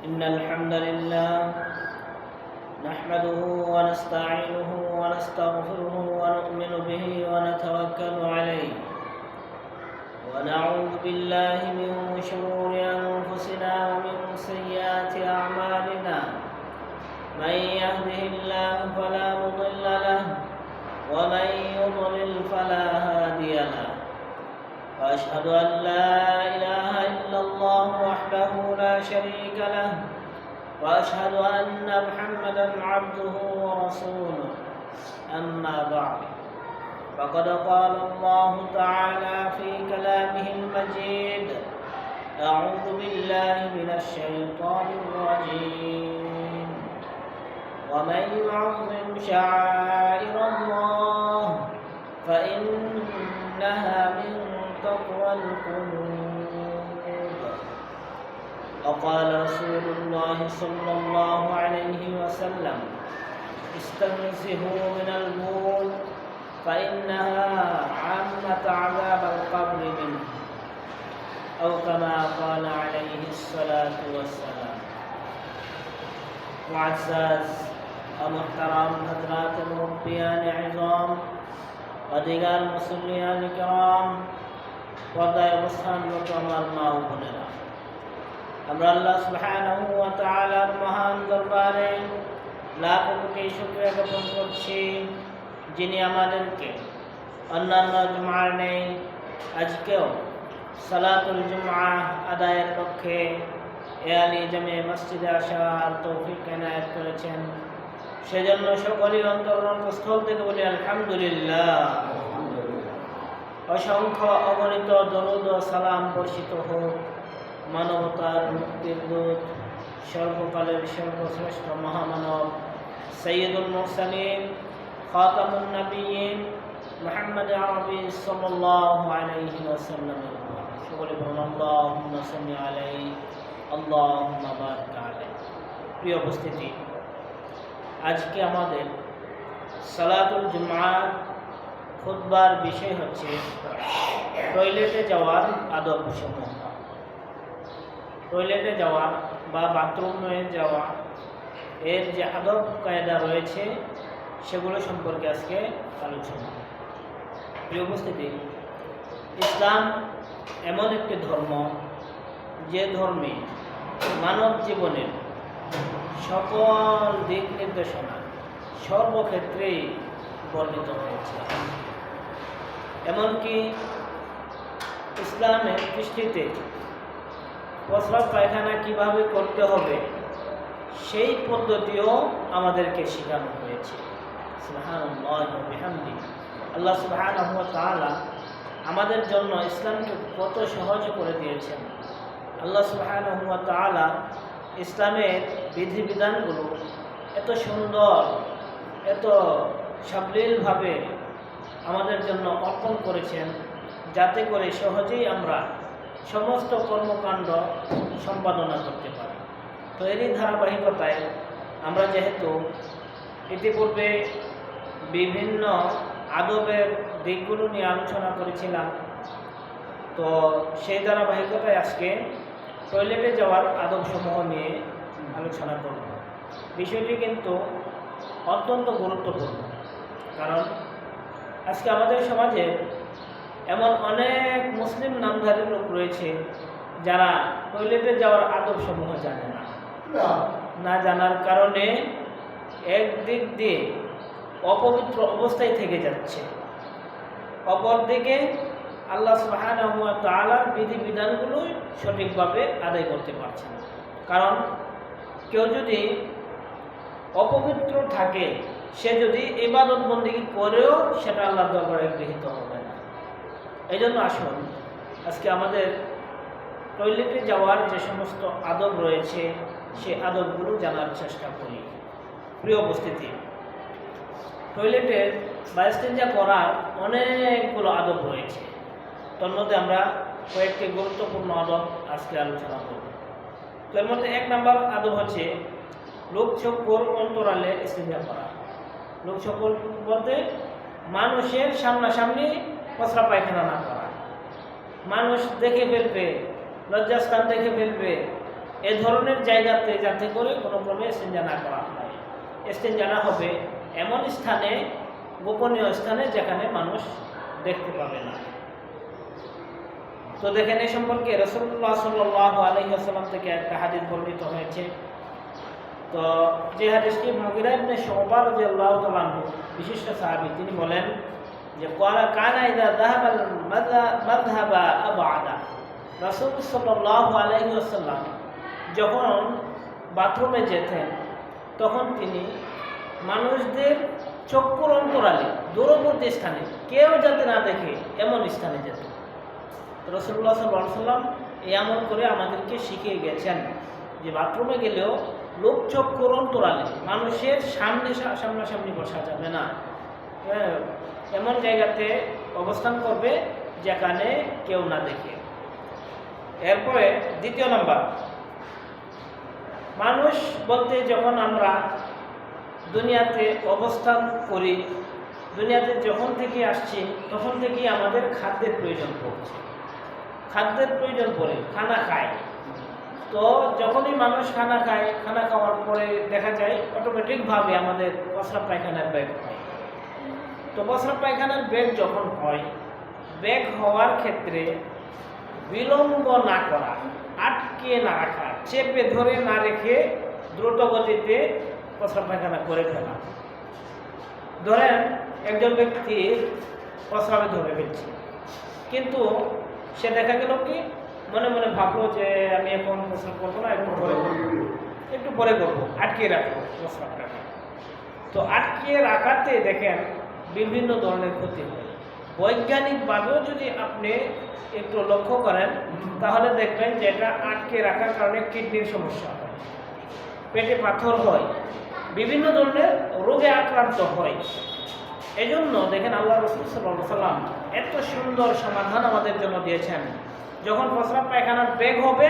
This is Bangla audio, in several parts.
إن الحمد لله نحمده ونستعينه ونستغفره ونؤمن به ونتوكل عليه ونعوذ بالله من شرور أنفسنا ومن سيئات أعمالنا من يهده الله فلا مضل له ومن يضلل فلا هادي له وأشهد أن لا إله إلا الله وحده لا شريك له وأشهد أن محمدا عبده ورسوله أما بعد فقد قال الله تعالى في كلامه المجيد أعوذ بالله من الشيطان الرجيم ومن يعظم شعائر الله فإنها من تقوى القلوب وقال رسول الله صلى الله عليه وسلم استنزهوا من البول فإنها عامة عذاب القبر منه أو كما قال عليه الصلاة والسلام معزز ومحترم حضرات المربيان عظام وديگر মুসল্লিয়ান کرام পর্দায় অবস্থানরত আমার মা ও বোনেরা, আমরা আল্লাহ সুবহানাহু ওয়া তাআলার মহান দরবারে লাখ কোটি শুকরিয়া জ্ঞাপন করছি, যিনি আমাদেরকে অন্যান্য জুমার নেই আজকেও সালাতুল জুমআ আদায়ের লক্ষ্যে আলী জামে মসজিদে আসার তৌফিক এনায়েত করেছেন। সেজন্য সকলেই অন্তরস্থল থেকে বলি আলহামদুলিল্লাহ। অসংখ্য অগণিত দরুদ ও সালাম বর্ষিত হোক মানবতার মুক্তির দূত সর্বকালের সর্বশ্রেষ্ঠ মহামানব সৈয়দুল মুরসালিন খাতামুন নবিয়্যিন মুহাম্মদ আরবি সাল্লাল্লাহু আলাইহি ওয়াসাল্লামের উপর সকলে বলুন আল্লাহুম্মা সাল্লি আলাইহি আল্লাহুম্মা বারিক আলাইহি। প্রিয় উপস্থিতি, আজকে আমাদের সালাতুল জুমআর খুতবার বিষয় হচ্ছে টয়লেটে যাওয়ার আদব সমূহ। টয়লেটে যাওয়া বা বাথরুমে যাওয়া এর যে আদব কায়দা রয়েছে সেগুলো সম্পর্কে আজকে আলোচনা। প্রিয় উপস্থিতি, ইসলাম এমন একটি ধর্ম যে ধর্মে মানব জীবনের সকল দিক নির্দেশনা সর্বক্ষেত্রেই বর্ণিত হয়েছে। এমনকি ইসলামের দৃষ্টিতে প্রস্রাব পায়খানা কিভাবে করতে হবে সেই পদ্ধতিও আমাদেরকে শেখানো হয়েছে। সুবহানাল্লাহ ওয়া বিহামদিহি। আল্লাহ সুবহানাহু ওয়া তাআলা আমাদের জন্য ইসলামকে কত সহজ করে দিয়েছেন। আল্লাহ সুবহানাহু ওয়া তাআলা ইসলামের বিধিবিধানগুলো এত সুন্দর, এত সাবলীলভাবে আমাদের জন্য অর্পণ করেছেন, যাতে করে সহজেই আমরা সমস্ত কর্মকাণ্ড সম্পাদনা করতে পারি। তো এরই ধারাবাহিকতায় আমরা যেহেতু ইতিপূর্বে বিভিন্ন আদবের দিকগুলো নিয়ে আলোচনা করেছিলাম, তো সেই ধারাবাহিকতায় আজকে টয়লেটে যাওয়ার আদবসমূহ নিয়ে আলোচনা করব। বিষয়টি কিন্তু অত্যন্ত গুরুত্বপূর্ণ, কারণ আজকে আমাদের সমাজে এমন অনেক মুসলিম নামধারী লোক রয়েছে যারা টয়লেটে যাওয়ার আদবসমূহ জানে না জানার কারণে একদিক দিয়ে অপবিত্র অবস্থায় থেকে যাচ্ছে, অপরদিকে আল্লাহ সুবহানাহু ওয়া তাআলার বিধিবিধানগুলো সঠিকভাবে আদায় করতে পারছে না। কারণ কেউ যদি অপবিত্র থাকে, সে যদি ইবাদত বন্দেগী করেও সেটা আল্লাহর দরবারে গৃহীত হবে না। এই জন্য আসুন আজকে আমাদের টয়লেটে যাওয়ার যে সমস্ত আদব রয়েছে সে আদবগুলো জানার চেষ্টা করি। প্রিয় উপস্থিতি, টয়লেটের বা ইস্তেঞ্জা করার অনেকগুলো আদব রয়েছে। তার মধ্যে আমরা কয়েকটি গুরুত্বপূর্ণ আদব আজকে আলোচনা করব। তো এর মধ্যে এক নম্বর আদব হচ্ছে লোকচক্ষুর অন্তরালে ইস্তেঞ্জা করা। লোকচক্ষুর বলতে মানুষের সামনাসামনি প্রস্রাব পায়খানা না করা। মানুষ দেখে ফেলবে, লজ্জাস্থান দেখে ফেলবে, এ ধরনের জায়গাতে যাতে করে কোনো ক্রমে ইস্তেঞ্জা না করা হয়। ইস্তেঞ্জা না হবে এমন স্থানে, গোপনীয় স্থানে, যেখানে মানুষ দেখতে পাবে না। তো দেখেন, এই সম্পর্কে রাসূলুল্লাহ সাল্লাল্লাহু আলাইহি ওয়াসাল্লাম থেকে একটা হাদিস বর্ণিত হয়েছে। তো যে হাদিসটি মুগীরা ইবনে শুবা রাদিয়াল্লাহু তাআলা আনহু, বিশিষ্ট সাহাবী, তিনি বলেন যে কানা ইযা যাহাবাল মাযহাবা আবআদা, রাসূল সাল্লাল্লাহু আলাইহি ওয়াসাল্লাম যখন বাথরুমে যেতেন তখন তিনি মানুষদের চক্ষুর অন্তরালে, দূরবর্তী স্থানে, কেউ যাতে না দেখে এমন স্থানে যেতেন। রাসূলুল্লাহ সাল্লাল্লাহু আলাইহি ওয়াসাল্লাম এমন করে আমাদেরকে শিখিয়ে গেছেন যে বাথরুমে গেলেও লোক চক্ষুর অন্তরালে, মানুষের সামনাসামনি বসা যাবে না। এমন জায়গাতে অবস্থান করবে যেখানে কেউ না দেখে। এরপরে দ্বিতীয় নাম্বার, মানুষ বলতে যখন আমরা দুনিয়াতে অবস্থান করি, দুনিয়াতে যখন থেকে আসছি তখন থেকেই আমাদের খাদ্যের প্রয়োজন পড়ছে, খাদ্যের প্রয়োজন পড়ে, খানা খায়। তো যখনই মানুষ খানা খায়, খানা খাওয়ার পরে দেখা যায় অটোমেটিকভাবে আমাদের প্রস্রাব পায়খানার বেগ হয়। তো প্রস্রাব পায়খানার বেগ যখন হয়, বেগ হওয়ার ক্ষেত্রে বিলম্ব না করা, আটকে না রাখা, চেপে ধরে না রেখে দ্রুত গতিতে প্রস্রাব পায়খানা করে ফেলা। ধরেন একজন ব্যক্তি প্রস্রাবে ধরে ফেলছে, কিন্তু সে দেখা গেল কি মনে মনে ভাবলো যে আমি এখন প্রস্রাব করবো না, একটু পরে করবো, আটকে রাখবো প্রস্রাবটাকে। তো আটকে রাখাতে দেখেন বিভিন্ন ধরনের ক্ষতি হয়। বৈজ্ঞানিকভাবেও যদি আপনি একটু লক্ষ্য করেন তাহলে দেখবেন যে এটা আটকে রাখার কারণে কিডনির সমস্যা হয়, পেটে পাথর হয়, বিভিন্ন ধরনের রোগে আক্রান্ত হয়। এজন্য দেখেন আল্লাহ রাসূল সাল্লাল্লাহু আলাইহি ওয়াসাল্লাম এত সুন্দর সমাধান আমাদের জন্য দিয়েছেন, যখন প্রস্রাব পায়খানার বেগ হবে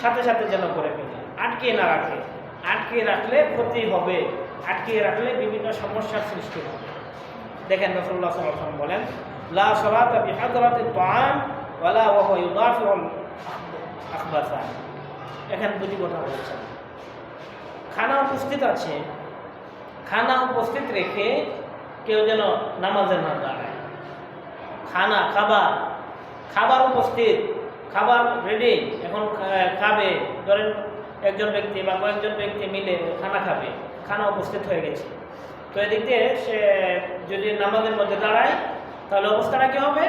সাথে সাথে যেন করে ফেলে, আটকে না রাখে। আটকে রাখলে ক্ষতি হবে, আটকে রাখলে বিভিন্ন সমস্যার সৃষ্টি হবে। দেখেন রাসূলুল্লাহ সাল্লাল্লাহু আলাইহি ওয়াসাল্লাম বলেন, লা সালাতা বিহাদরাতিত তাআম ওয়ালা ওয়া হুয়া ইউদাফিউল আখবাসা। এখানে দুটি কথা বলছেন, খানা উপস্থিত আছে, খানা উপস্থিত রেখে কেউ যেন নামাজে না দাঁড়ায়। খাবার উপস্থিত, খাবার রেডি, এখন খাবে, ধরেন একজন ব্যক্তি বা কয়েকজন ব্যক্তি মিলে খানা খাবে, খানা উপস্থিত হয়ে গেছে। তো এদিক দিয়ে সে যদি নামাজের মধ্যে দাঁড়ায় তাহলে অবস্থাটা কী হবে?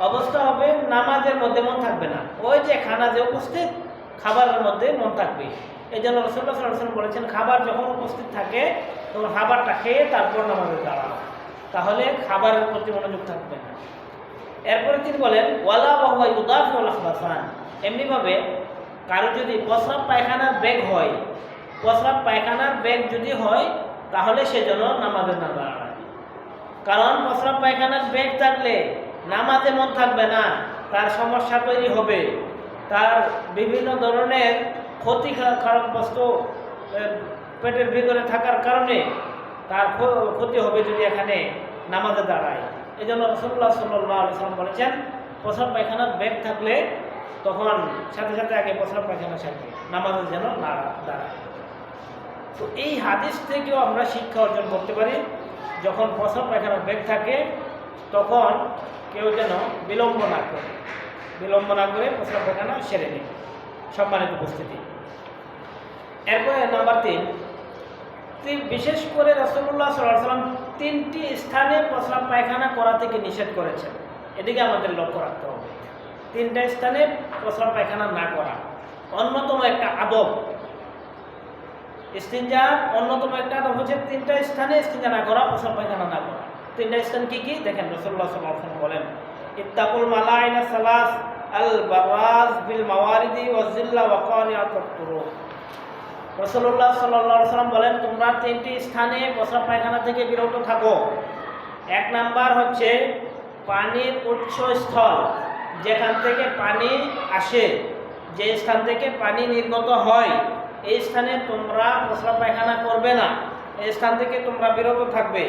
অবস্থা হবে নামাজের মধ্যে মন থাকবে না, ওই যে খানা যে উপস্থিত, খাবারের মধ্যে মন থাকবে। এই জন্য রাসূলুল্লাহ সাল্লাল্লাহু আলাইহি ওয়াসাল্লাম বলেছেন, খাবার যখন উপস্থিত থাকে তখন খাবারটা খেয়ে তারপর নামাজে দাঁড়াও, তাহলে খাবারের প্রতি মনোযোগ থাকবে না। এরপরে তিনি বলেন, ওয়ালা ওয়া হুয়া ইউদাফিউল আখবাসান। এমনিভাবে কারো যদি প্রস্রাব পায়খানার বেগ হয়, প্রস্রাব পায়খানার বেগ যদি হয় তাহলে সে যেন নামাজে না দাঁড়ায়। কারণ প্রস্রাব পায়খানার বেগ থাকলে নামাজে মন থাকবে না, তার সমস্যা তৈরি হবে, তার বিভিন্ন ধরনের ক্ষতিকারক বস্তু পেটের ভিতরে থাকার কারণে তার ক্ষতি হবে যদি এখানে নামাজে দাঁড়ায়। এই জন্য রাসূলুল্লাহ সাল্লাল্লাহু আলাইহি ওয়াসাল্লাম বলেছেন, প্রস্রাব পায়খানার বেগ থাকলে তখন সাথে সাথে আগে প্রস্রাব পায়খানার সাথে নামাজে যেন না দাঁড়ায়। তো এই হাদিস থেকেও আমরা শিক্ষা অর্জন করতে পারি, যখন প্রস্রাব পায়খানার বেগ থাকে তখন কেউ যেন বিলম্ব না করে প্রস্রাব পায়খানা সেরে নেয়। সম্মানিত উপস্থিতি, এরপরে নাম্বার 3, বিশেষ করে রাসূলুল্লাহ সাল্লাল্লাহু আলাইহি ওয়াসাল্লাম 3টি স্থানে প্রস্রাব পায়খানা করা থেকে নিষেধ করেছেন। এদিকে আমাদের লক্ষ্য রাখতে হবে। 3টা স্থানে প্রস্রাব পায়খানা না করা অন্যতম একটা আদব। ইস্তিনজার অন্যতম একটা আদব হচ্ছে 3টা স্থানে ইস্তিনজা না করা, প্রস্রাব পায়খানা না করা। 3টা স্থান কি কি? দেখেন রাসূলুল্লাহ সাল্লাল্লাহু আলাইহি ওয়াসাল্লাম বলেন, ইত্তাকুল মালাইনা সালাস আল বারাজ বিল মাওয়ারিদি ওয়াজ জিল্লা ওয়া কানিয়াতুত তুরুক। রাসূলুল্লাহ সাল্লাল্লাহু আলাইহি ওয়াসাল্লাম বলেন, তোমরা 3টি স্থানে প্রস্রাব পায়খানা থেকে বিরত থাকো। 1 নাম্বার হচ্ছে পানির উৎসস্থল, যেখান থেকে পানি আসে, যে স্থান থেকে পানি নির্গত হয়, এই স্থানে তোমরা প্রস্রাব পায়খানা করবে না, এই স্থান থেকে তোমরা বিরত থাকবে।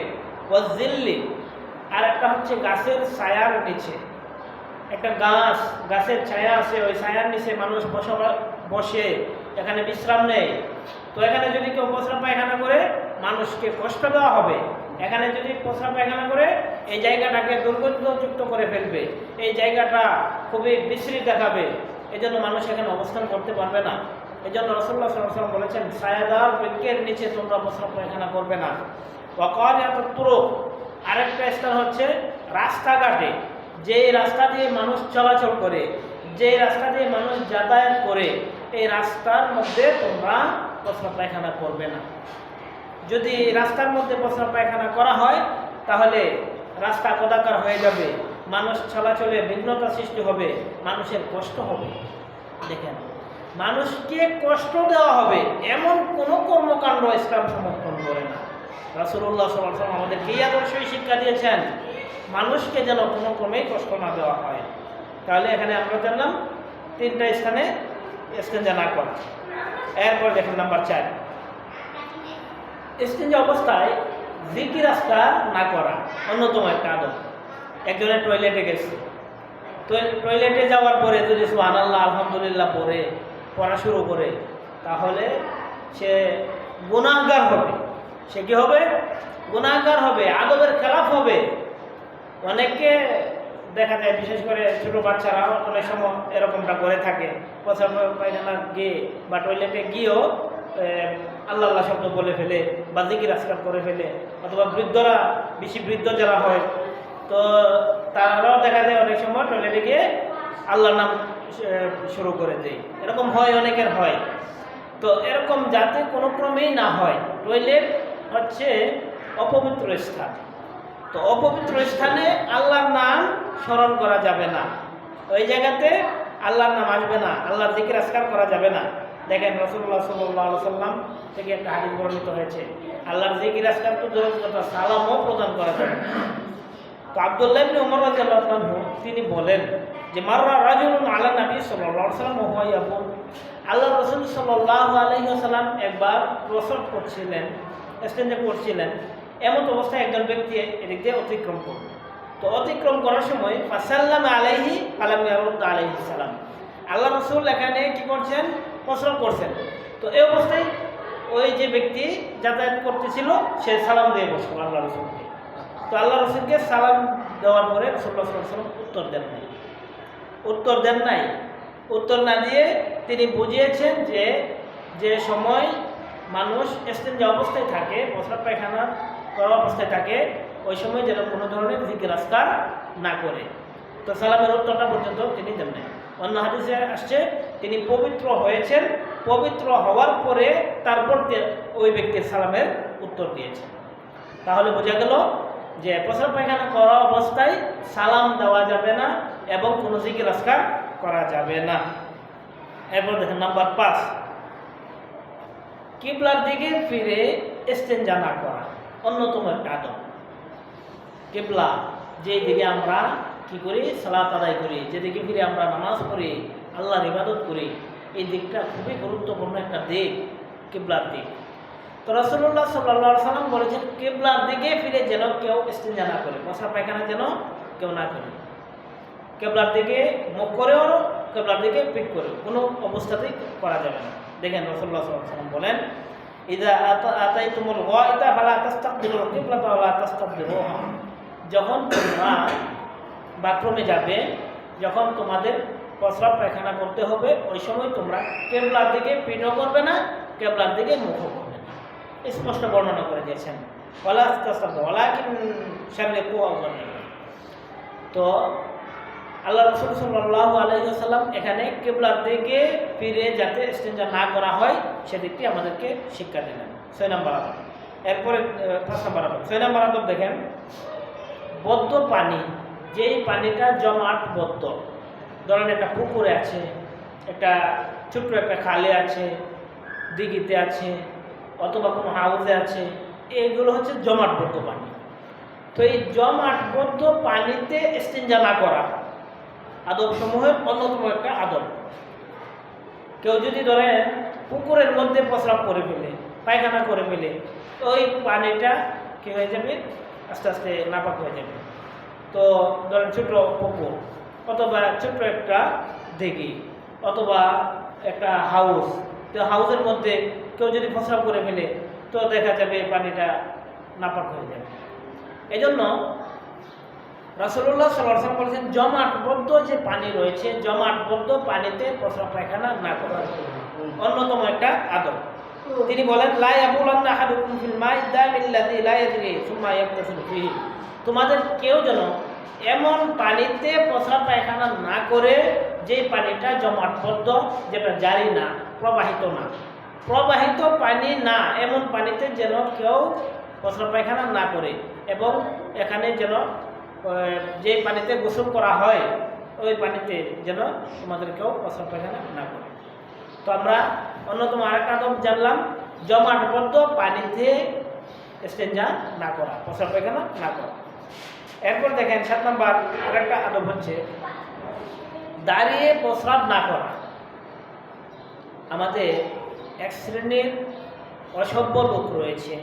ওয়াজ জিল্লি, আর একটা হচ্ছে গাছের ছায়ার নিচে, একটা গাছের ছায়া আছে, ওই ছায়ার নিচে মানুষ বসে এখানে বিশ্রাম নেয়। তো এখানে যদি কেউ প্রস্রাব পায়খানা করে মানুষকে কষ্ট দেওয়া হবে। এখানে যদি প্রস্রাব পায়খানা করে এই জায়গাটাকে দুর্গন্ধযুক্ত করে ফেলবে, এই জায়গাটা খুবই বিশ্রী দেখাবে, এই জন্য মানুষ এখানে অবস্থান করতে পারবে না। এই জন্য রাসূলুল্লাহ সাল্লাল্লাহু আলাইহি ওয়াসাল্লাম বলেছেন, ছায়াদার বৃক্ষের নিচে তোমরা প্রস্রাব পায়খানা করবে না। ওয়াকারিয়াতুত তুরুক, আরেকটা স্থান হচ্ছে রাস্তাঘাটে, যে রাস্তা দিয়ে মানুষ চলাচল করে, যে রাস্তা দিয়ে মানুষ যাতায়াত করে, এই রাস্তার মধ্যে তোমরা প্রস্রাব পায়খানা করবে না। যদি রাস্তার মধ্যে প্রস্রাব পায়খানা করা হয় তাহলে রাস্তা কদাকার হয়ে যাবে, মানুষ চলাচলে বিঘ্নতা সৃষ্টি হবে, মানুষের কষ্ট হবে। দেখেন, মানুষকে কষ্ট দেওয়া হবে এমন কোনো কর্মকাণ্ড ইসলাম সমর্থন করে না। রাসূলুল্লাহ সাল্লাল্লাহু আলাইহি ওয়াসাল্লাম আমাদেরকে এই আদর্শই শিক্ষা দিয়েছেন, মানুষকে যেন কোনো ক্রমেই কষ্ট না দেওয়া হয়। তাহলে এখানে আমরা জানলাম 3টা স্থানে ইস্তেঞ্জা না করা। এরপর দেখেন নাম্বার 4, ইস্তেঞ্জা অবস্থায় জিকির আজকার না করা অন্যতম একটা আদব। একজনের টয়লেটে গেছে, তো টয়লেটে যাওয়ার পরে যদি সুবহানাল্লাহ আলহামদুলিল্লাহ পড়া শুরু করে তাহলে সে গুনাহগার হবে। সে কি হবে? গুনাহগার হবে, আদবের খেলাফ হবে। অনেকে দেখা যায়, বিশেষ করে ছোট বাচ্চারা অনেক সময় এরকমটা করে থাকে, প্রস্রাব পায়খানা গিয়ে বা টয়লেটে গিয়েও আল্লাহ আল্লাহ শব্দ বলে ফেলে বা জিকির আজকার করে ফেলে। অথবা বৃদ্ধরা, বেশি বৃদ্ধ যারা হয়, তো তারাও দেখা যায় অনেক সময় টয়লেটে গিয়ে আল্লাহর নাম শুরু করে দেয়। এরকম হয়, অনেকের হয়। তো এরকম যাতে কোনো ক্রমেই না হয়। টয়লেট হচ্ছে অপবিত্র স্থান, তো অপবিত্র স্থানে আল্লাহর নাম স্মরণ করা যাবে না, ওই জায়গাতে আল্লাহর নাম আসবে না, আল্লাহর জিকির আজকার করা যাবে না। দেখেন রাসূলুল্লাহ সাল্লাল্লাহু আলাইহি ওয়াসাল্লাম থেকে একটা হাদিস বর্ণিত হয়েছে, আল্লাহর জিকির আজকার তো দূরের কথা, সালামও প্রদান করা যাবে না। তো আব্দুল্লাহ ইবনে উমর রাদিয়াল্লাহু আনহু তিনি বলেন যে মাররা রাজুলুন আলা নবী সাল্লাল্লাহু আলাইহি ওয়াসাল্লাম ওয়া হুয়া ইয়াকুল, আল্লাহ রাসূল সাল্লাল্লাহু আলাইহি ওয়াসাল্লাম একবার প্রস্রাব করছিলেন, ইস্তেঞ্জা করছিলেন, এমন অবস্থায় একজন ব্যক্তি এদিক দিয়ে অতিক্রম করল। তো অতিক্রম করার সময় ফাসাল্লামা আলাইহি ফালাম ইয়ারুদ আলাইহিস সালাম, আল্লাহ রাসূল এখানে কি করছেন? প্রস্রাব করছেন। তো এই অবস্থায় ওই যে ব্যক্তি যাতায়াত করতেছিল সে সালাম দিয়ে বসল আল্লাহ রাসূলকে। তো আল্লাহ রাসূলকে সালাম দেওয়ার পরে রাসূলুল্লাহ সাল্লাল্লাহু আলাইহি ওয়াসাল্লাম উত্তর দেন নাই। উত্তর না দিয়ে তিনি বুঝিয়েছেন যে সময় মানুষ ইস্তেঞ্জা অবস্থায় থাকে, প্রস্রাব পায়খানা করা অবস্থায় থাকে, ওই সময় যেন কোনো ধরনের জিকির আজকার না করে। তো সালামের উত্তরটা পর্যন্ত তিনি দেন নাই। অন্য হাদিসে আসছে তিনি পবিত্র হয়েছেন, পবিত্র হওয়ার পরে তারপর ওই ব্যক্তির সালামের উত্তর দিয়েছেন। তাহলে বোঝা গেল যে প্রস্রাব পায়খানা করা অবস্থায় সালাম দেওয়া যাবে না এবং কোনো জিকির আজকার করা যাবে না। এরপর দেখেন নাম্বার 5, কিবলার দিকে ফিরে ইস্তেঞ্জা না করা অন্যতম একটা আদব। কিবলা যেই দিকে আমরা কি করি? সালাত আদায় করি, যেদিকে ফিরে আমরা নামাজ পড়ি, আল্লাহর ইবাদত করি, এই দিকটা খুবই গুরুত্বপূর্ণ একটা দিক, কিবলার দিক। তো রাসূলুল্লাহ সাল্লাল্লাহু আলাইহি ওয়াসাল্লাম বলেছেন কিবলার দিকে ফিরে যেন কেউ ইস্তেঞ্জা না করে, প্রস্রাব পায়খানা যেন কেউ না করে। কিবলার দিকে মুখ করেও, কিবলার দিকে পিঠ করে কোনো অবস্থাতেই করা যাবে না। দেখেন রাসূলুল্লাহ সাল্লাল্লাহু আলাইহি ওয়াসাল্লাম বলেন, ইযা আতাইতুমুল গায়তা ফালা তাস্তাকবিলুল কিবলাতা ওয়া লা তাস্তাকবিলুহা, যখন তোমরা বাথরুমে যাবে, যখন তোমাদের প্রস্রাব পায়খানা করতে হবে, ওই সময় তোমরা কিবলার দিকে পিঠও করবে না, কিবলার দিকে মুখও করবে না। স্পষ্ট বর্ণনা করে দিয়েছেন, ওয়ালা তাস্তাকবিলু ওয়ালাকিন শাররিকু ওয়া গাররিবু। তো আল্লাহ রাসূল সাল্লাল্লাহু আলাইহি ওয়াসাল্লাম এখানে কিবলার দিকে ফিরে যাতে ইস্তেঞ্জা না করা হয় সেদিকটি আমাদেরকে শিক্ষা দিলেন। 6 নম্বর আদব। এরপরে 5 নম্বর আদব। 6 নম্বর আদব দেখেন, বদ্ধ পানি, যেই পানিটা জমাট বদ্ধ, ধরেন একটা পুকুরে আছে, একটা ছোট্ট একটা খালে আছে, দিঘিতে আছে, অথবা কোনো হাউজে আছে, এইগুলো হচ্ছে জমাটবদ্ধ পানি। তো এই জমাটবদ্ধ পানিতে ইস্তেঞ্জা না করা আদব সমূহের অন্যতম একটা আদব। কেউ যদি ধরেন পুকুরের মধ্যে প্রস্রাব করে ফেলে, পায়খানা করে ফেলে, ওই পানিটা কি হয়ে যাবে? আস্তে আস্তে নাপাক হয়ে যাবে। তো ধরেন ছোট পুকুর, অথবা ছোট্ট একটা দিঘি অথবা একটা হাউস, তো হাউসের মধ্যে কেউ যদি প্রস্রাব করে ফেলে তো দেখা যাবে পানিটা নাপাক হয়ে যাবে। এই জন্য রাসূলুল্লাহ সাল্লাল্লাহু আলাইহি ওয়াসাল্লাম বলেছেন জমাটবদ্ধ যে পানি রয়েছে, জমাটবদ্ধ পানিতে প্রস্রাব পায়খানা না করা, অন্যতম একটা আদব। তিনি বলেন লা ইয়াবুলান্না আহাদুকুম ফিল মাই দামিল্লাযী লা ইয়াদরি সুম্মা ইয়াগতাসিলু ফীহি, তোমাদের কেউ যেন এমন পানিতে প্রস্রাব পায়খানা না করে যে পানিটা জমাটবদ্ধ, যেটা জারি না, প্রবাহিত না, প্রবাহিত পানি না, এমন পানিতে যেন কেউ প্রস্রাব পায়খানা না করে। এবং এখানে যেন যে পানিতে গোসল করা হয় ওই পানিতে যেন তোমাদের কেউ প্রস্রাব পায়খানা না করে। তো আমরা অন্যতম আরেকটা আদব জানলাম, জমাটবদ্ধ পানিতে ইস্তেঞ্জা না করা, প্রস্রাব পায়খানা না করা। এরপর দেখেন 7 নম্বর আরেকটা আদব হচ্ছে দাঁড়িয়ে প্রস্রাব না করা। আমাদের এক শ্রেণীর অসভ্য লোক রয়েছে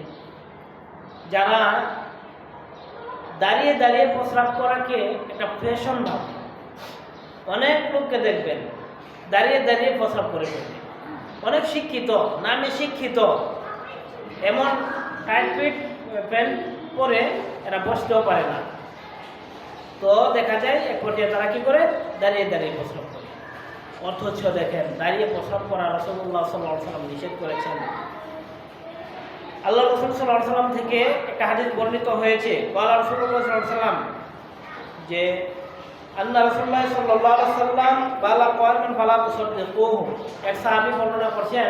যারা দাঁড়িয়ে দাঁড়িয়ে প্রস্রাব করাকে একটা ফ্যাশন ভাবে। অনেক লোককে দেখবেন দাঁড়িয়ে দাঁড়িয়ে প্রস্রাব করে ফেলে, অনেক শিক্ষিত, নামে শিক্ষিত, এমন টাইট ফিট প্যান্ট পরে এরা বসতেও পারে না। তো দেখা যায় এক পর্যায়ে তারা কি করে, দাঁড়িয়ে দাঁড়িয়ে প্রস্রাব করে। অথচ দেখেন দাঁড়িয়ে প্রস্রাব করা রাসূলুল্লাহ সাল্লাল্লাহু আলাইহি ওয়াসাল্লাম নিষেধ করেছেন। আল্লাহ রাসূল সাল্লাল্লাহু আলাইহি ওয়াসাল্লাম থেকে একটা হাদিস বর্ণিত হয়েছে, ক্বালা রাসূলুল্লাহ সাল্লাল্লাহু আলাইহি ওয়াসাল্লাম, যে আন্না রাসূলুল্লাহ সাল্লাল্লাহু আলাইহি ওয়াসাল্লাম বালা কওমান ফালা তুসাদ্দিকুহু, এক সাহাবী বর্ণনা করছেন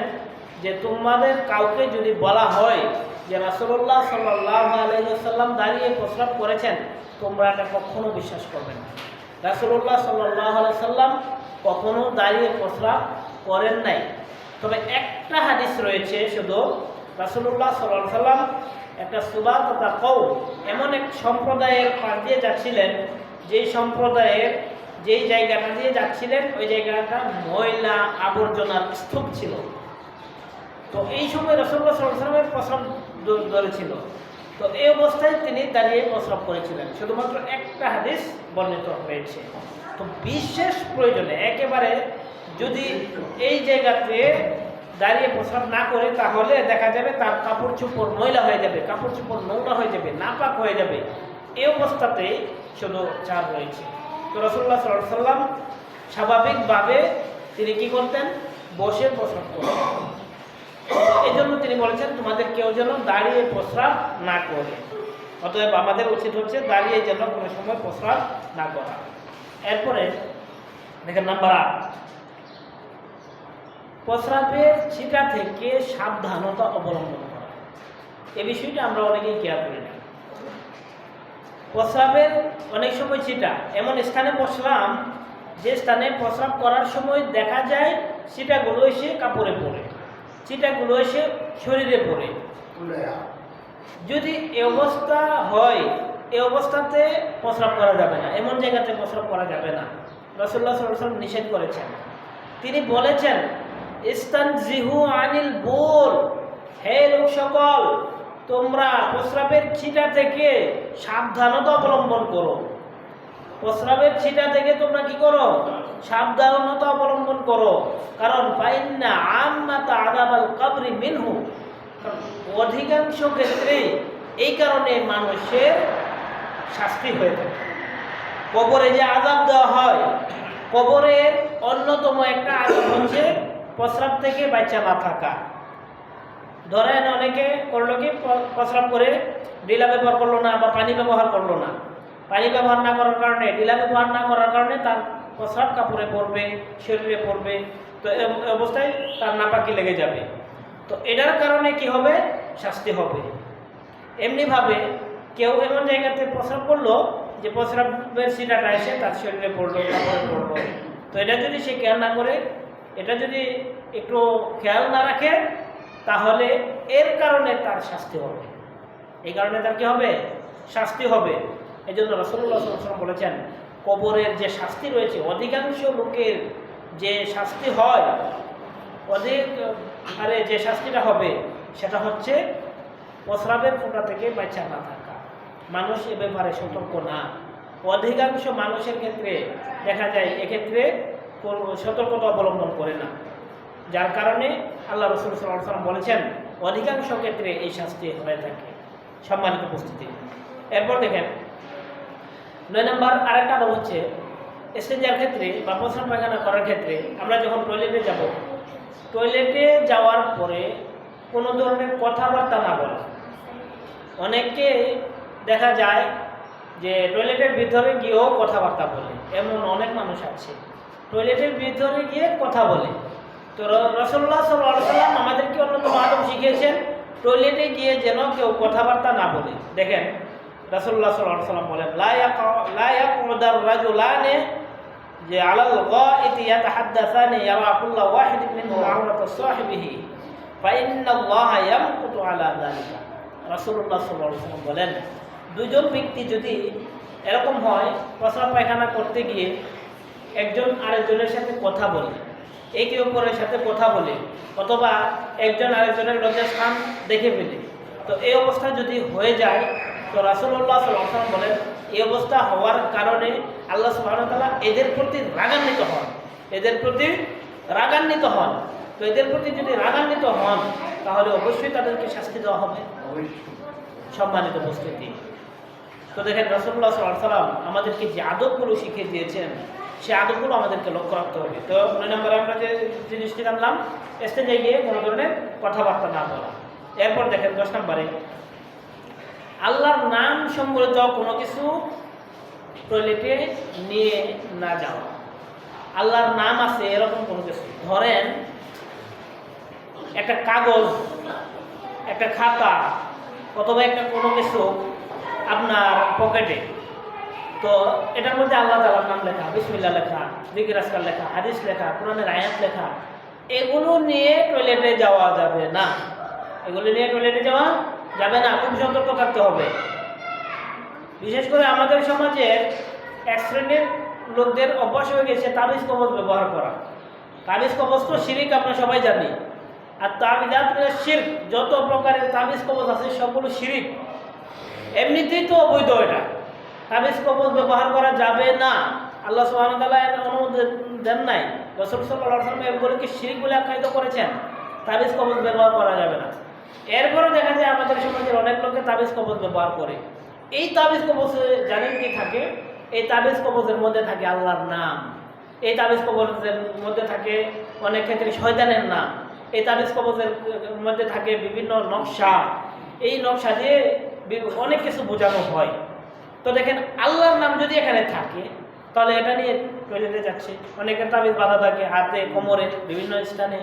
যে তোমাদের কাউকে যদি বলা হয় যে রাসূলুল্লাহ সাল্লাল্লাহু আলাইহি ওয়াসাল্লাম দাঁড়িয়ে প্রস্রাব করেছেন, তোমরা এটা কখনো বিশ্বাস করবে না। রাসূলুল্লাহ সাল্লাল্লাহু আলাইহি ওয়াসাল্লাম কখনো দাঁড়িয়ে প্রস্রাব করেন নাই। তবে একটা হাদিস রয়েছে শুধু, রাসূলুল্লাহ সাল্লাল্লাহু আলাইহি ওয়াসাল্লাম একটা সুবা তথা কওম, এমন এক সম্প্রদায়ের পাশ দিয়ে যাচ্ছিলেন, যেই সম্প্রদায়ের যেই জায়গাটা দিয়ে যাচ্ছিলেন ওই জায়গাটা ময়লা আবর্জনার স্তূপ ছিল। তো এই সময় রাসূলুল্লাহ সাল্লাল্লাহু আলাইহি ওয়াসাল্লামের প্রস্রাব ধরেছিল। তো এই অবস্থায় তিনি দাঁড়িয়ে প্রস্রাব করেছিলেন। শুধুমাত্র একটা হাদিস বর্ণিত হয়েছে। তো বিশেষ প্রয়োজনে একেবারে যদি এই জায়গাতে দাঁড়িয়ে প্রস্রাব না করে, তাহলে দেখা যাবে তার কাপড় চোপড় ময়লা হয়ে যাবে, কাপড় চোপড় নোংরা হয়ে যাবে, নাপাক হয়ে যাবে। এই অবস্থাতে শুধু ছাড় রয়েছে। তো রাসূলুল্লাহ সাল্লাল্লাহু আলাইহি ওয়াসাল্লাম স্বাভাবিকভাবে তিনি কি করতেন, বসে প্রস্রাব করতেন। এই জন্য তিনি বলেছেন তোমাদের কেউ যেন দাঁড়িয়ে প্রস্রাব না করে। অতএব আমাদের উচিত হচ্ছে দাঁড়িয়ে যেন কোনো সময় প্রস্রাব না করা। এরপরে দেখেন নাম্বার 8, প্রস্রাবের ছিটা থেকে সাবধানতা অবলম্বন করা। এই বিষয়টা আমরা অনেকেই খেয়াল করি না। প্রস্রাবের অনেক সময় ছিটা, এমন স্থানে বসলাম যে স্থানে প্রস্রাব করার সময় দেখা যায় ছিটাগুলো এসে কাপড়ে পড়ে, ছিটাগুলো এসে শরীরে পড়ে। যদি এ অবস্থা হয়, এই অবস্থাতে প্রস্রাব করা যাবে না, এমন জায়গাতে প্রস্রাব করা যাবে না। রাসূলুল্লাহ সাল্লাল্লাহু আলাইহি ওয়াসাল্লাম নিষেধ করেছেন। তিনি বলেছেন ইস্তানজিহু আনিল বুল, হে লোক সকল তোমরা প্রস্রাবের ছিটা থেকে সাবধানতা অবলম্বন করো। প্রস্রাবের ছিটা থেকে তোমরা কি করো, সাবধানতা অবলম্বন করো। কারণ ফাইন্না আম্মাতা আযাবাল কবরি মিনহু, অধিকাংশ ক্ষেত্রে এই কারণে মানুষের শাস্তি হয়ে থাকে। কবরে যে আযাব দেওয়া হয়, কবরের অন্যতম একটা আযাব হচ্ছে প্রস্রাব থেকে বাঁচা না থাকা। ধরেন অনেকে করলো কি, প্রস্রাব করে ডিলা ব্যবহার করলো না বা পানি ব্যবহার করলো না। পানি ব্যবহার না করার কারণে, ডিলা ব্যবহার না করার কারণে তার প্রস্রাব কাপড়ে পড়বে, শরীরে পড়বে। তো এই অবস্থায় তার নাপাকি লেগে যাবে। তো এটার কারণে কি হবে, শাস্তি হবে। এমনিভাবে কেউ এমন জায়গাতে প্রস্রাব করলো যে প্রস্রাবের ছিটাটা এসে তার শরীরে পড়লো, কাপড়ে পড়লো। তো এটা যদি সে খেয়াল না করে, এটা যদি একটু খেয়াল না রাখে, তাহলে এর কারণে তার শাস্তি হবে। এই কারণে তার কি হবে, শাস্তি হবে। এই জন্য রাসূলুল্লাহ সাল্লাল্লাহু আলাইহি ওয়াসাল্লাম বলেছেন কবরের যে শাস্তি রয়েছে, অধিকাংশ লোকের যে শাস্তি হয়, যে শাস্তিটা হবে সেটা হচ্ছে প্রস্রাবের ফোঁটা থেকে বাঁচা না থাকা। মানুষ এ ব্যাপারে সতর্ক না। অধিকাংশ মানুষের ক্ষেত্রে দেখা যায় এক্ষেত্রে কোনো সতর্কতা অবলম্বন করে না, যার কারণে আল্লাহ রাসূল সাল্লাল্লাহু আলাইহি ওয়াসাল্লাম বলেছেন অধিকাংশ ক্ষেত্রে এই শাস্তি হয়ে থাকে। সম্মানিত উপস্থিতি, এরপর দেখেন 9 নম্বর আরেকটা আদব হচ্ছে স্টেঞ্জার ক্ষেত্রে বা প্রস্রাব পায়খানা করার ক্ষেত্রে আমরা যখন টয়লেটে যাব, টয়লেটে যাওয়ার পরে কোনো ধরনের কথাবার্তা না বলা। অনেককে দেখা যায় যে টয়লেটের ভিতরে গিয়েও কথাবার্তা বলে, এমন অনেক মানুষ আছে টয়লেটের ভিতরে গিয়ে কথা বলে। তো রাসূলুল্লাহ সাল্লাল্লাহু আলাইহি ওয়াসাল্লাম আমাদেরকে অন্যতম আদব শিখিয়েছেন টয়লেটে গিয়ে যেন কেউ কথাবার্তা না বলে। দেখেন রাসূলুল্লাহ সাল্লাল্লাহু আলাইহি ওয়াসাল্লাম বলেন লা ইয়াকুদার রাজুলানি যে আলাল গাইতি ইয়াতাহাদ্দাসানি ইয়ারা কুল্লা ওয়াহিদিন মিনহুম আওরাতা সাহিবিহি ফা ইন্নাল্লাহা ইয়ামকুতু আলা যালিকা। রাসূলুল্লাহ সাল্লাল্লাহু আলাইহি ওয়াসাল্লাম বলেন দুজন ব্যক্তি যদি এরকম হয় প্রস্রাব পায়খানা করতে গিয়ে একজন আরেকজনের সাথে কথা বলে, একে অপরের সাথে কথা বলে, অথবা একজন আরেকজনের লজ্জাস্থান দেখে ফেলে, তো এই অবস্থা যদি হয়ে যায় তো রাসূলুল্লাহ সাল্লাল্লাহু আলাইহি ওয়াসাল্লাম বলেন এই অবস্থা হওয়ার কারণে আল্লাহ সুবহানাহু ওয়া তাআলা এদের প্রতি রাগান্বিত হন, এদের প্রতি রাগান্বিত হন। তো এদের প্রতি যদি রাগান্বিত হন তাহলে অবশ্যই তাদেরকে শাস্তি দেওয়া হবে। সম্মানিত উপস্থিতি, তো দেখেন রাসূলুল্লাহ সাল্লাল্লাহু আলাইহি ওয়াসাল্লাম আমাদেরকে যে আদবগুলো শিখিয়ে দিয়েছেন সেই আদবগুলো আমাদেরকে লক্ষ্য রাখতে হবে। তো 9 নম্বরে আমরা যে জিনিসটি জানলাম স্টেজে গিয়ে কোনো ধরনের কথাবার্তা না বলা। এরপর দেখেন 10 নম্বরে আল্লাহর নাম সম্বলিত কোনো কিছু টয়লেটে নিয়ে না যাওয়া। আল্লাহর নাম আছে এরকম কোনো কিছু, ধরেন একটা কাগজ, একটা খাতা অথবা একটা কোনো কিছু আপনার পকেটে, তো এটার মধ্যে আল্লাহ তাআলার নাম লেখা, বিসমিল্লাহ লেখা, জিকির আজকার লেখা, হাদিস লেখা, কোরআনের আয়াত লেখা, এগুলো নিয়ে টয়লেটে যাওয়া যাবে না। এগুলো নিয়ে টয়লেটে যাওয়া যাবে না, খুব সতর্ক থাকতে হবে। বিশেষ করে আমাদের সমাজের এক শ্রেণীর লোকদের অভ্যাস হয়ে গেছে তাবিজ কবজ ব্যবহার করা। তাবিজ কবজ তো শিরক, আমরা সবাই জানি। আর তাবিজাত মিনাশ শিরক, যত প্রকারের তাবিজ কবজ আছে সবগুলো শিরক। এমনিতেই তো অবৈধ, এটা তাবিজ কবজ ব্যবহার করা যাবে না। আল্লাহ সুবহানাহু ওয়া তাআলা এর অনুমতি দেন নাই, রাসূল সাল্লাল্লাহু আলাইহি ওয়াসাল্লাম এগুলোকে শিরক বলে আখ্যায়িত করেছেন। তাবিজ কবজ ব্যবহার করা যাবে না। এরপরে দেখা যায় আমাদের সমাজের অনেক লোকে তাবিজ কবজ ব্যবহার করে। এই তাবিজ কবজে জানেন কি থাকে? এই তাবিজ কবজের মধ্যে থাকে আল্লাহর নাম, এই তাবিজ কবজের মধ্যে থাকে অনেক ক্ষেত্রে শয়তানের নাম, এই তাবিজ কবজের মধ্যে থাকে বিভিন্ন নকশা। এই নকশা দিয়ে অনেক কিছু বোঝানো হয়। তো দেখেন আল্লাহর নাম যদি এখানে থাকে তাহলে এটা নিয়ে টয়লেটে যাচ্ছে। অনেকের তাবিজ বাঁধা থাকে হাতে, কোমরে, বিভিন্ন স্থানে।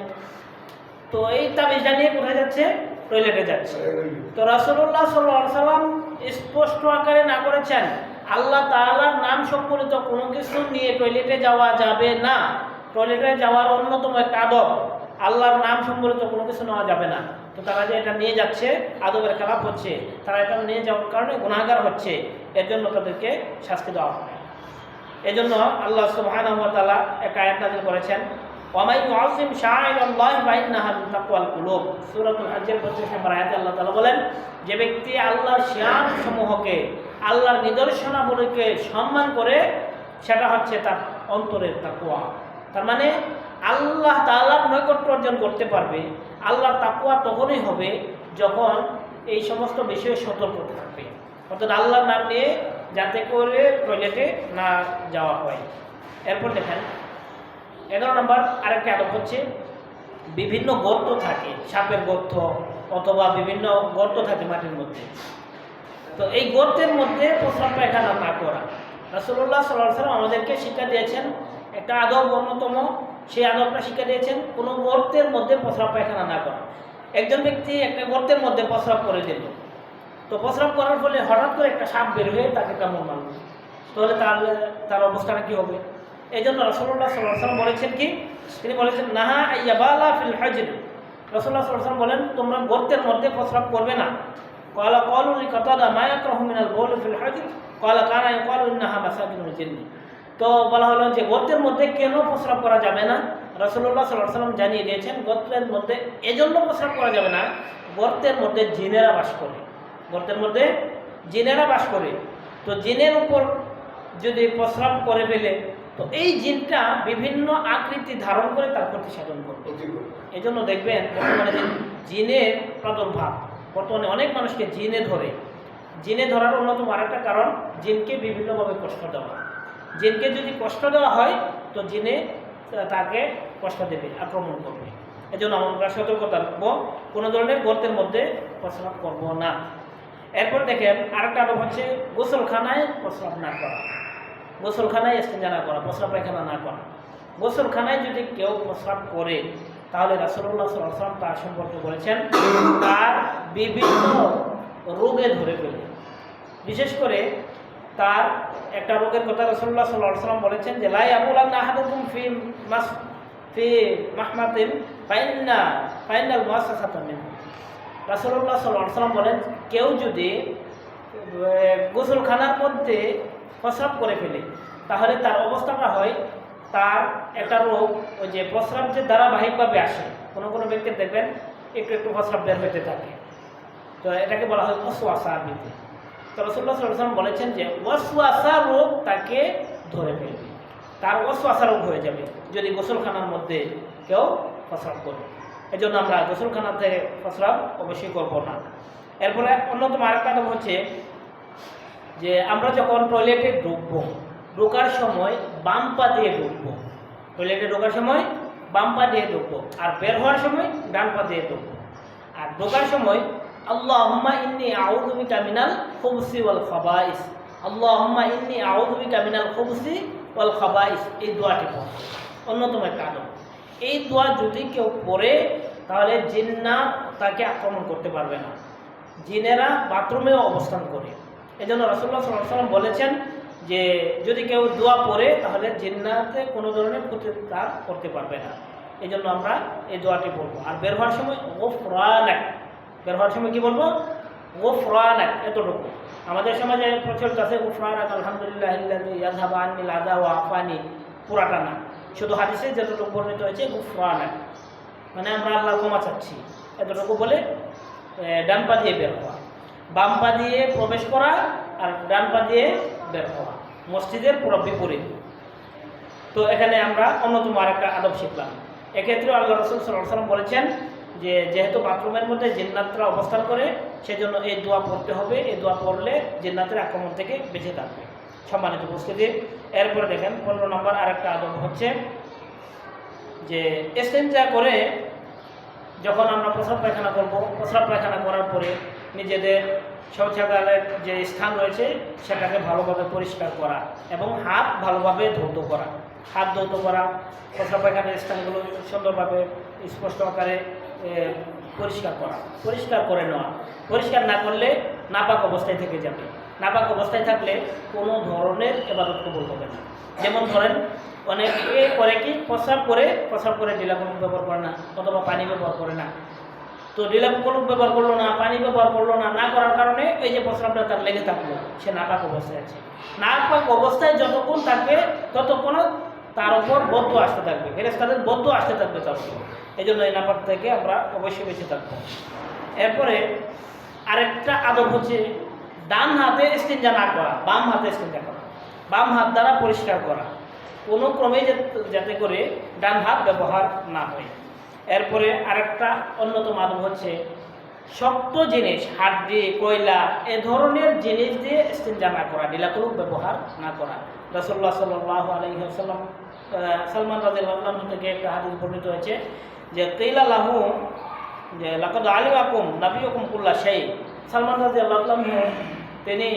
তো এই তাবিজটা নিয়ে কোথায় যাচ্ছে? টয়লেটে যাচ্ছে। তো রাসূলুল্লাহ সাল্লাল্লাহু আলাইহি ওয়াসাল্লাম স্পষ্ট আকারে না করেছেন আল্লাহ তাআলার নাম সম্বলিত কোনো কিছু নিয়ে টয়লেটে যাওয়া যাবে না। টয়লেটে যাওয়ার অন্যতম একটা আদব আল্লাহর নাম সম্বলিত কোনো কিছু নেওয়া যাবে না। তো তারা যে এটা নিয়ে যাচ্ছে আদবের খেলাপ হচ্ছে, তারা এটা নিয়ে যাওয়ার কারণে গুনাহগার হচ্ছে, এর জন্য তাদেরকে শাস্তি দেওয়া হবে। এজন্য আল্লাহ সুবহানাহু ওয়া তাআলা একটা আয়াত নাযিল করেছেন, ওয়ামাই ইউআযিম শাআইরাল্লাহি ফাইন্নাহা মিন তাকওয়াল কুলুব। সূরাতুল হজ্জের 25 নম্বর আয়াতে আল্লাহ তাআলা বলেন, যে ব্যক্তি আল্লাহর শিয়ার সমূহকে, আল্লাহর নিদর্শনাবলীকে সম্মান করে সেটা হচ্ছে তার অন্তরের তাকওয়া। তার মানে আল্লাহ তাআলার নৈকট্য অর্জন করতে পারবে। আল্লাহর তাকওয়া তখনই হবে যখন এই সমস্ত বিষয়ে সতর্ক থাকবে, অর্থাৎ আল্লাহর নাম নিয়ে যাতে করে টয়লেটে না যাওয়া হয়। এরপর দেখেন 11 নম্বর আরেকটা আদব হচ্ছে বিভিন্ন গর্ত থাকে, সাপের গর্ত অথবা বিভিন্ন গর্ত থাকে মাটির মধ্যে। তো এই গর্তের মধ্যে প্রস্রাব পায়খানা না করা। রাসূলুল্লাহ সাল্লাল্লাহু আলাইহি ওয়াসাল্লাম আমাদেরকে শিক্ষা দিয়েছেন একটা আদব, অন্যতম সেই আদবটা শিক্ষা দিয়েছেন কোনো গর্তের মধ্যে প্রস্রাব পায়খানা না করা। একজন ব্যক্তি একটা গর্তের মধ্যে প্রস্রাব করে দিল, তো প্রস্রাব করার ফলে হঠাৎ করে একটা সাপ বের হয়ে তাকে কামড় মারল, তাহলে তার অবস্থাটা কী হবে? এই জন্য রাসূলুল্লাহ সাল্লাল্লাহু আলাইহি ওয়াসাল্লাম বলেছেন কি? তিনি বলেছেন নাহা আইয়াবালা ফিল হজর। রাসূলুল্লাহ সাল্লাল্লাহু আলাইহি ওয়াসাল্লাম বলেন তোমরা গর্তের মধ্যে প্রস্রাব করবে না। ক্বালা ক্বালু লিকাতাদা মা ইয়াকরাহু মিনাল বাউল ফিল হজর ক্বালা কানা ইয়াকালু ইন্নাহা মাসাকিনুল জিন্নি। তো বলা হলো যে গর্তের মধ্যে কেন প্রস্রাব করা যাবে না? রাসূলুল্লাহ সাল্লাল্লাহু আলাইহি ওয়াসাল্লাম জানিয়ে দিয়েছেন গর্তের মধ্যে এজন্য প্রস্রাব করা যাবে না, গর্তের মধ্যে জিনেরা বাস করে, গর্তের মধ্যে জিনেরা বাস করে। তো জিনের উপর যদি প্রস্রাব করে ফেলে, তো এই জিনটা বিভিন্ন আকৃতি ধারণ করে তার ক্ষতি সাধন করবে। এই জন্য দেখবেন বর্তমানে জিনের প্রাদুর্ভাব, বর্তমানে অনেক মানুষকে জিনে ধরে। জিনে ধরার অন্যতম আরেকটা কারণ জিনকে বিভিন্নভাবে কষ্ট দেওয়া। জিনকে যদি কষ্ট দেওয়া হয় তো জিনে তাকে কষ্ট দেবে, আক্রমণ করবে। এই জন্য আমরা সতর্কতা রাখবো, কোনো ধরনের গর্তের মধ্যে প্রস্রাব করবো না। এরপর দেখেন আরেকটা আদব হচ্ছে গোসলখানায় প্রস্রাব না করা, গোসলখানায় ইস্তেঞ্জা না করা, প্রস্রাব পায়খানা না করা। গোসলখানায় যদি কেউ প্রস্রাব করে তাহলে রাসূলুল্লাহ সাল্লাল্লাহু আলাইহি ওয়াসাল্লাম তার সম্পর্কে বলেছেন তার বিভিন্ন রোগে ধরে ফেলে। বিশেষ করে তার একটা রোগের কথা রাসূলুল্লাহ সাল্লাল্লাহু আলাইহি ওয়াসাল্লাম বলেছেন যে লা ইয়াবুলান্না আহাদুকুম ফি মাহমাতিন ফাইনাল মুআসসাসাতা মিনহু। রাসূলুল্লাহ সাল্লাল্লাহু আলাইহি ওয়াসাল্লাম বলেন কেউ যদি গোসলখানার মধ্যে প্রস্রাব করে ফেলে তাহলে তার অবস্থাটা হয় তার একটা রোগ, ওই যে প্রস্রাব যে ধারাবাহিকভাবে আসে, কোনো কোনো ব্যক্তির দেখবেন একটু একটু প্রস্রাব বের হইতে থাকে, তো এটাকে বলা হয় ওয়াসওয়াসা আরবিতে। তো রাসূলুল্লাহ সাল্লাল্লাহু আলাইহি ওয়াসাল্লাম বলেছেন যে ওয়াসওয়াসা রোগ তাকে ধরে ফেলবে, তার ওয়াসওয়াসা রোগ হয়ে যাবে যদি গোসলখানার মধ্যে কেউ প্রস্রাব করে। এই জন্য আমরা গোসলখানাতে প্রস্রাব অবশ্যই করবো না। এরপরে অন্যতম আরেকটা আদব হচ্ছে যে আমরা যখন টয়লেটে ঢুকবো, ঢোকার সময় বাম পা দিয়ে ঢুকবো। টয়লেটে ঢোকার সময় বাম পা দিয়ে ঢুকবো, আর বের হওয়ার সময় ডান পা দিয়ে ঢুকবো। আর ঢোকার সময় আল্লাহুম্মা ইন্নী আউযু বিকা মিনাল খুবুসি ওয়াল খাবাইস, আল্লাহুম্মা ইন্নী আউযু বিকা মিনাল খুবুসি ওয়াল খাবাইস, এই দোয়াটি পড়ো। অন্যতম একটা আদব, এই দোয়া যদি কেউ পড়ে তাহলে জিন্নাত তাকে আক্রমণ করতে পারবে না। জিনেরা বাথরুমেও অবস্থান করে, এই জন্য রাসূলুল্লাহ সাল্লাল্লাহু আলাইহি ওয়াসাল্লাম বলেছেন যে যদি কেউ দোয়া পড়ে তাহলে জিন্নাতে কোনো ধরনের ক্ষতি তার করতে পারবে না। এই জন্য আমরা এই দোয়াটি বলবো। আর বের হওয়ার সময় গোফরানাক, বের হওয়ার সময় কি বলবো? গোফরানাক, এতটুকু। আমাদের সমাজে প্রচলিত আছে গোফরানাক আলহামদুলিল্লাহিল্লাযী ইয়াযহাবু আন্নিল আযা ওয়া আফানি, পুরাটা না, শুধু হাদিসে যতটুকু বর্ণিত হয়েছে গোফরানাক, মানে আমরা আল্লাহ ক্ষমা চাচ্ছি, এতটুকু বলে ডান পা দিয়ে বের হওয়া, বাম পা দিয়ে প্রবেশ করা আর ডান পা দিয়ে বের হওয়া, মসজিদের পুরো বিপরীত। তো এখানে আমরা অন্যতম আরেকটা আদব শিখলাম। এক্ষেত্রে আল্লাহ রাসূল সাল্লাল্লাহু আলাইহি ওয়াসাল্লাম বলেছেন যে যেহেতু বাথরুমের মধ্যে জিন্নাতরা অবস্থান করে সেজন্য এই দোয়া পড়তে হবে, এই দোয়া পড়লে জিন্নাতের আক্রমণ থেকে বেঁচে থাকবে। সম্মানিত উপস্থিতি, এরপরে দেখেন 15 নম্বর আরেকটা আদব হচ্ছে যে ইস্তেঞ্জা করে যখন আমরা প্রস্রাব পায়খানা করবো, প্রস্রাব পায়খানা করার পরে নিজেদের শৌচাগারের যে স্থান রয়েছে সেটাকে ভালোভাবে পরিষ্কার করা এবং হাত ভালোভাবে ধৌত করা। হাত ধৌত করা, প্রস্রাব পায়খানার স্থানগুলো সুন্দরভাবে স্পষ্ট আকারে পরিষ্কার করা, পরিষ্কার করে নেওয়া। পরিষ্কার না করলে নাপাক অবস্থায় থেকে যাবে। নাপাক অবস্থায় থাকলে কোনো ধরনের ইবাদত কবুল হবে না। যেমন ধরেন অনেকে করে কি প্রস্রাব করে ডিলা কলম ব্যবহার করে না, অথবা পানি ব্যবহার করে না। তো ডিলা কলম ব্যবহার করলো না, পানি ব্যবহার করলো না, না করার কারণে এই যে প্রস্রাবটা তার লেগে থাকলো, সে নাপাক অবস্থায় আছে। নাপাক অবস্থায় যতক্ষণ থাকবে ততক্ষণ তার উপর বদ্ধ আসতে থাকবে, ফেরেশতাদের বদ্ধ আসতে থাকবে তার উপর। এই জন্য এই নাপাক থেকে আমরা অবশ্যই বেঁচে থাকবো। এরপরে আরেকটা আদব হচ্ছে ডান হাতে ইস্তেঞ্জা না করা, বাম হাতে ইস্তেঞ্জা করা, বাম হাত দ্বারা পরিষ্কার করা, কোনো ক্রমে যাতে করে ডান হাত ব্যবহার না হয়। এরপরে আরেকটা অন্যতম আদব হচ্ছে শক্ত জিনিস, হাড্ডি, কয়লা, এ ধরনের জিনিস দিয়ে ইস্তেঞ্জা না করা, ডিলাকলুক ব্যবহার না করা। রাসূলুল্লাহ সাল্লাল্লাহু আলাইহি ওয়াসাল্লাম সালমান রাদিয়াল্লাহু আনহু থেকে একটা হাদিস বর্ণিত হয়েছে যে কিলা লাহু যে লাকাদ আলিমাকুম নাবিয়ুকুম কুল্লা শাই। সালমান রাদিয়াল্লাহু আনহু তিনি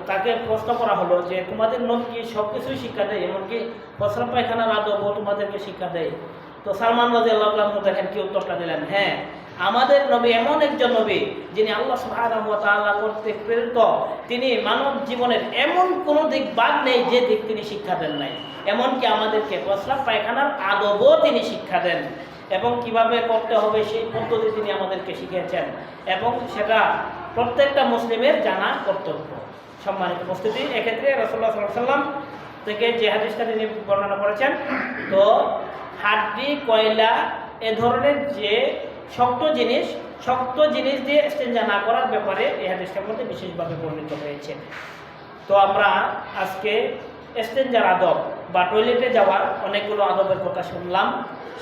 তাকে প্রশ্ন করা হলো যে তোমাদের নবী সব কিছুই শিক্ষা দেয়, এমনকি প্রস্রাব পায়খানার আদবও তোমাদেরকে শিক্ষা দেয়? তো সালমান রাদিয়াল্লাহু আনহু দেখেন কি উত্তরটা দিলেন, হ্যাঁ, আমাদের নবী এমন একজন নবী যিনি আল্লাহ সুবহানাহু ওয়া তাআলা কর্তৃক প্রেরিত। তিনি মানব জীবনের এমন কোনো দিক বাদ নেই যে দিক তিনি শিক্ষা দেন নাই। এমনকি আমাদেরকে প্রস্রাব পায়খানার আদবও তিনি শিক্ষা দেন এবং কিভাবে করতে হবে সেই পদ্ধতি তিনি আমাদেরকে শিখিয়েছেন, এবং সেটা প্রত্যেকটা মুসলিমের জানা কর্তব্য। সম্মানিত উপস্থিতি, এক্ষেত্রে রাসূলুল্লাহ সাল্লাল্লাহু আলাইহি ওয়াসাল্লাম থেকে যে হাদিসটা তিনি বর্ণনা করেছেন, তো হাড্ডি, কয়লা, এ ধরনের যে শক্ত জিনিস দিয়ে ইস্তেঞ্জা না করার ব্যাপারে এই হাদিসটার মধ্যে বিশেষভাবে বর্ণিত হয়েছে। তো আমরা আজকে এস্তেঞ্জার আদব বা টয়লেটে যাওয়ার অনেকগুলো আদবের কথা শুনলাম।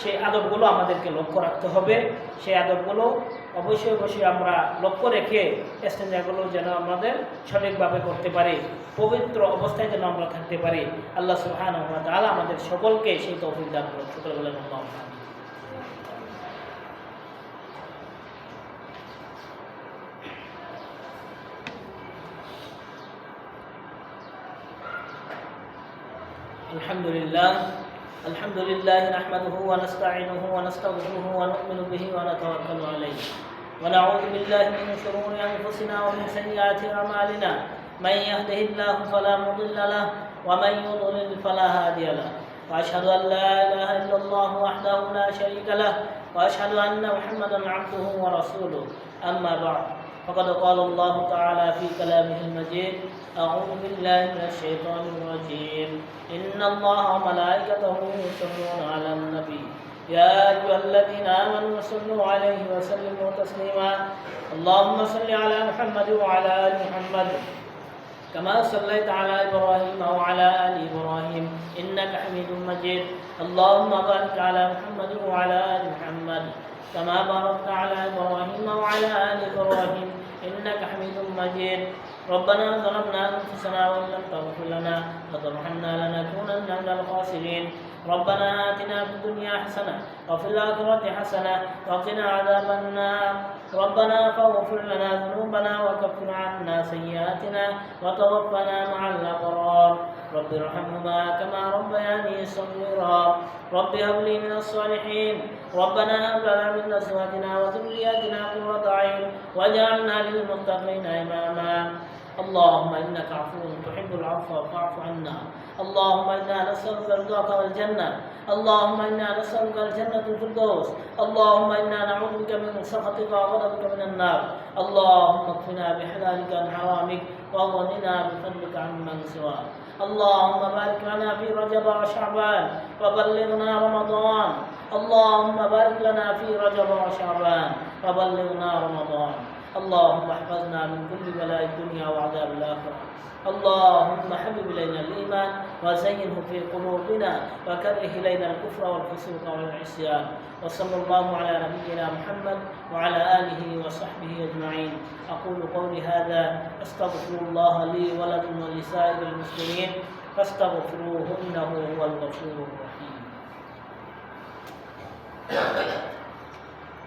সেই আদবগুলো আমাদেরকে লক্ষ্য রাখতে হবে। সেই আদবগুলো অবশ্যই আমরা লক্ষ্য রেখে এস্তেঞ্জাগুলো যেন আমাদের সঠিকভাবে করতে পারি, পবিত্র অবস্থায় যেন আমরা থাকতে পারি। আল্লাহ সুবহানাহু ওয়া তাআলা আমাদের সকলকে সেই তৌফিক দান করুন। সকলে বলেন আল্লাহুম্মা আমিন। الحمد لله نحمده ونستعينه ونستغفره ونؤمن به ونتوكل عليه ونعوذ بالله من شرور أنفسنا ومن سيئات أعمالنا من يهده الله فلا مضل له ومن يضلل فلا هادي له وأشهد أن لا إله إلا الله وحده لا شريك له وأشهد أن محمدا عبده ورسوله أما بعد فقد قال الله تعالى في كلامه المجيد أعوذ بالله من الشيطان الرجيم إن الله وملائكته يصلون على النبي يا أيها الذين آمنوا صلوا عليه وسلموا تسليما اللهم صل على محمد وعلى آل محمد كما صليت على إبراهيم وعلى آل إبراهيم إنك حميد مجيد اللهم بارك على محمد وعلى آل محمد كما باركت على إبراهيم وعلى آل إبراهيم إنك حميد مجيد ربنا ظلمنا أنفسنا وإن لم تغفر لنا وترحمنا لنكونن من الخاسرين ربنا آتنا في الدنيا حسنة وفي الآخرة حسنة وقنا عذاب النار ربنا فاغفر لنا ذنوبنا وكفر عنا سيئاتنا وتوفنا مع الأبرار رب ارحمهما كما ربياني صغيرا رب هب لي من الصالحين ربنا هب لنا من أزواجنا وذرياتنا قرة أعين واجعلنا للمتقين إماما اللهم إنك عفو تحب العفو فاعف عنا اللهم إنا نسألك رضاك والجنة اللهم إنا نسألك الجنة الفردوس اللهم إنا نعوذ بك من سخطك وغضبك من النار اللهم اكفنا بحلالك عن حرامك واغننا بفضلك عمن سواك اللهم بارك لنا في رجب وشعبان وبلغنا رمضان اللهم بارك لنا في رجب وشعبان وبلغنا رمضان اللهم احفظنا من كل بلاء الدنيا وعذاب الآخرة اللهم حبب إلينا الإيمان وزينه في قلوبنا وكره إلينا الكفر والفسوق والعصيان وصلى الله على نبينا محمد وعلى آله وصحبه أجمعين أقول قولي هذا أستغفر الله لي ولكم ولسائر المسلمين فاستغفروه إنه هو الغفور الرحيم